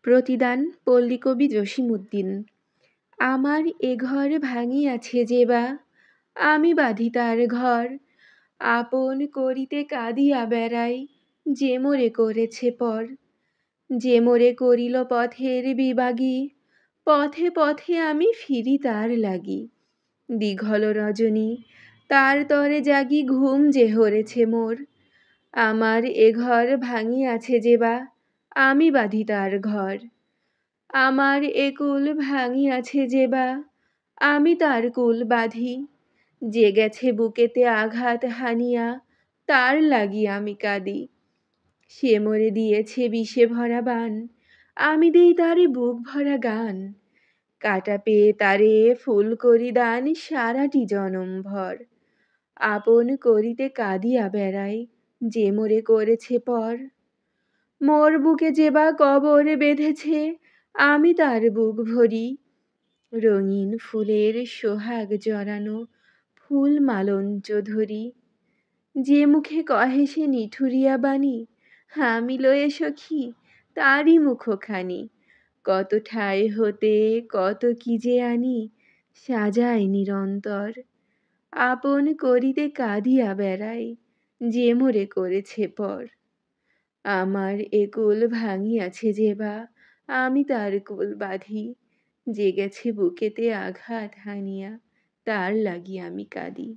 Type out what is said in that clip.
প্রতিদান পল্লীকবি জসীমউদ্দীন। আমার এ ঘর ভাঙিয়াছে যে বা, আমি বাঁধি তার ঘর। আপন করিতে কাঁদিয়া বেড়াই, যে মোরে করেছে পর। যে মোরে করিল পথের বিবাগী, পথে পথে আমি ফিরি তার লাগি। দীঘল রজনী, তার তরে জাগি, ঘুম যে হরেছে মোর। আমার এ ঘর ভাঙিয়াছে যে বা, আমি বাঁধি তার ঘর। আমার এ কুল ভাঙিয়াছে যে বা, আমি তার কুল বাঁধি। যে গেছে বুকেতে আঘাত হানিয়া, তার লাগি আমি কাঁদি। সে মোরে দিয়েছে বিষে ভরা বাণ, আমি দেই তারে বুক ভরা গান। কাঁটা পেয়ে তারে ফুল করি দান, সারাটি জনম ভর। আপন করিতে কাঁদিয়া বেড়াই, যে মোরে করেছে পর। মোর বুকে যে বা কবর বেঁধেছে, আমি তার বুক ভরি। রঙিন ফুলের সোহাগ জড়ানো, ফুল মালঞ্চ ধরি। যে মুখে কহে সে নিঠুরিয়া বাণী, আমি লয়ে সখী তারই মুখখানি। কত ঠাই হতে কত কি যে আনি, সাজাই নিরন্তর। আপন করিতে কাঁদিয়া বেড়াই, যে মোরে করেছে পর। আমার এ কুল ভাঙিয়াছে যে বা, আমি তার কুল বাঁধি। যে গেছে বুকেতে আঘাত হানিয়া, তার লাগি আমি কাঁদি।